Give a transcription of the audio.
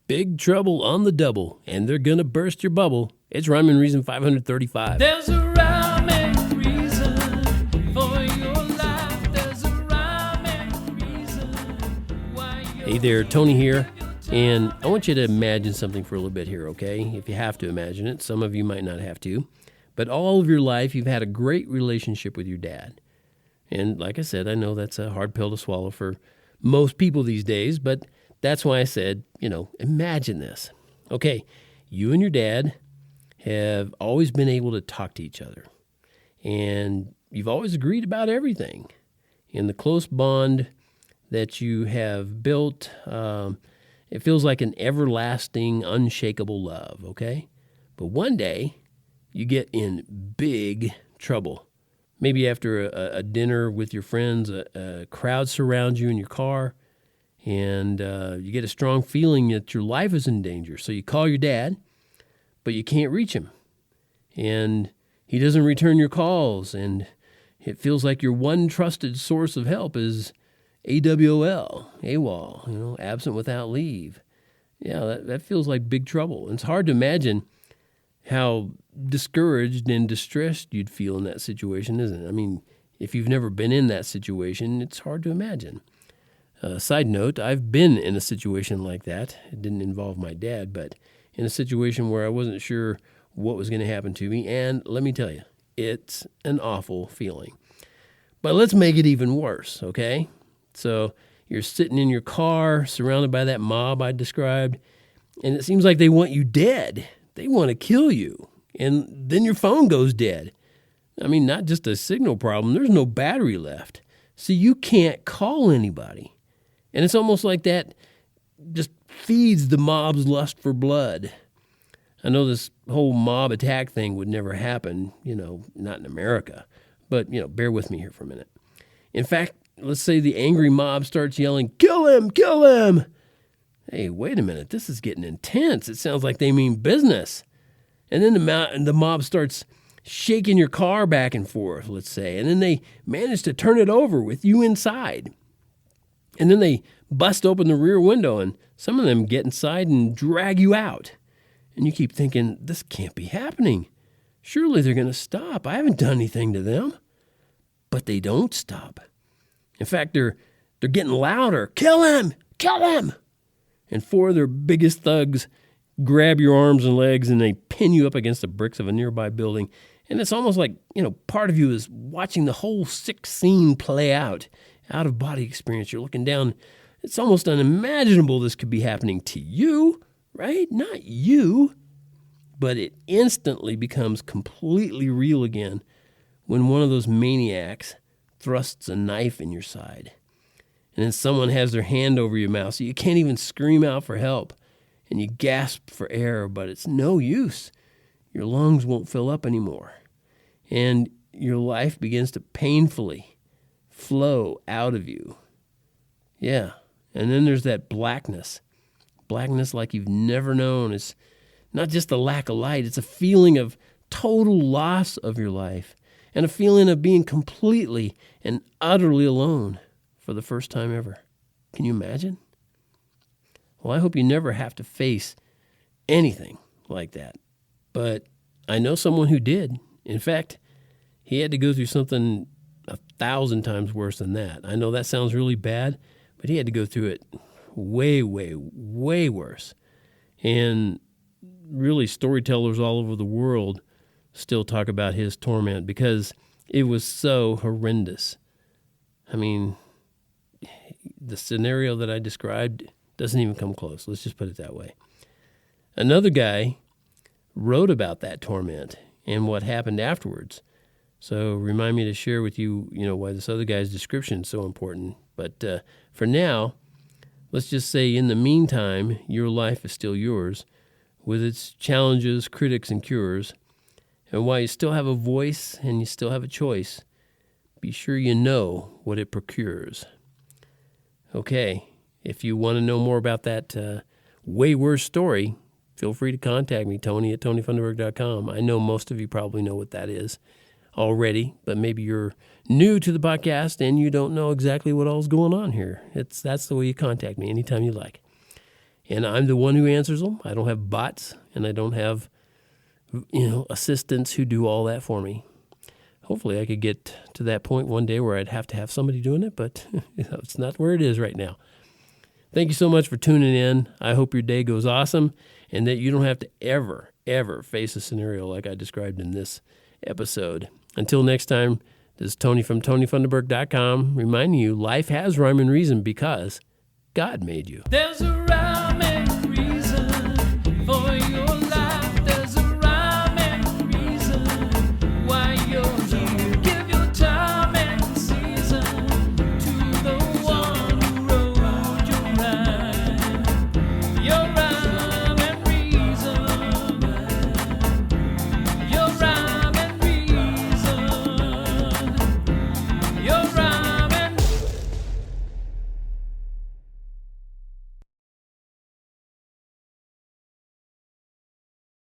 Big trouble on the double, and they're gonna burst your bubble. It's Rhyme and Reason 535. There's a rhyme and reason for your life. There's a rhyme and reason why you're... Hey there, Tony here, and I want you to imagine something for a little bit here, okay? If you have to imagine it, some of you might not have to. But all of your life, you've had a great relationship with your dad. And like I said, I know that's a hard pill to swallow for most people these days, but that's why I said, imagine this. Okay, you and your dad have always been able to talk to each other, and you've always agreed about everything. And the close bond that you have built, it feels like an everlasting, unshakable love, okay? But one day, you get in big trouble. Maybe after a dinner with your friends, a crowd surrounds you in your car, and you get a strong feeling that your life is in danger. So you call your dad, but you can't reach him. And he doesn't return your calls, and it feels like your one trusted source of help is AWOL, absent without leave. Yeah, that feels like big trouble. And it's hard to imagine how discouraged and distressed you'd feel in that situation, isn't it? I mean, if you've never been in that situation, it's hard to imagine. Side note, I've been in a situation like that. It didn't involve my dad, but in a situation where I wasn't sure what was going to happen to me. And let me tell you, it's an awful feeling. But let's make it even worse, okay? So you're sitting in your car surrounded by that mob I described, and it seems like they want you dead. They want to kill you. And then your phone goes dead. I mean, not just a signal problem. There's no battery left. So you can't call anybody. And it's almost like that just feeds the mob's lust for blood. I know this whole mob attack thing would never happen, not in America. But, bear with me here for a minute. In fact, let's say the angry mob starts yelling, "Kill him! Kill him!" Hey, wait a minute. This is getting intense. It sounds like they mean business. And then the mob starts shaking your car back and forth, let's say. And then they manage to turn it over with you inside. And then they bust open the rear window, and some of them get inside and drag you out. And you keep thinking, this can't be happening. Surely they're going to stop. I haven't done anything to them. But they don't stop. In fact, they're getting louder. "Kill him! Kill him!" And four of their biggest thugs grab your arms and legs, and they pin you up against the bricks of a nearby building. And it's almost like, part of you is watching the whole sick scene play out of body experience. You're looking down. It's almost unimaginable this could be happening to you, right? Not you. But it instantly becomes completely real again when one of those maniacs thrusts a knife in your side. And then someone has their hand over your mouth, so you can't even scream out for help. And you gasp for air, but it's no use. Your lungs won't fill up anymore. And your life begins to painfully flow out of you. Yeah. And then there's that blackness. Blackness like you've never known. It's not just a lack of light. It's a feeling of total loss of your life. And a feeling of being completely and utterly alone for the first time ever. Can you imagine? Well, I hope you never have to face anything like that. But I know someone who did. In fact, he had to go through something 1,000 times worse than that. I know that sounds really bad, but he had to go through it way, way, way worse. And really, storytellers all over the world still talk about his torment because it was so horrendous. I mean, the scenario that I described doesn't even come close. Let's just put it that way. Another guy wrote about that torment and what happened afterwards. So remind me to share with you, why this other guy's description is so important. But for now, let's just say in the meantime, your life is still yours with its challenges, critics, and cures. And while you still have a voice and you still have a choice, be sure you know what it procures. Okay, if you want to know more about that way worse story, feel free to contact me, Tony at TonyFunderburk.com. I know most of you probably know what that is already, but maybe you're new to the podcast and you don't know exactly what all's going on here. That's the way you contact me anytime you like. And I'm the one who answers them. I don't have bots, and I don't have, assistants who do all that for me. Hopefully I could get to that point one day where I'd have to have somebody doing it, but it's not where it is right now. Thank you so much for tuning in. I hope your day goes awesome and that you don't have to ever, ever face a scenario like I described in this episode. Until next time, this is Tony from TonyFunderburk.com reminding you life has rhyme and reason because God made you. There's a rhyme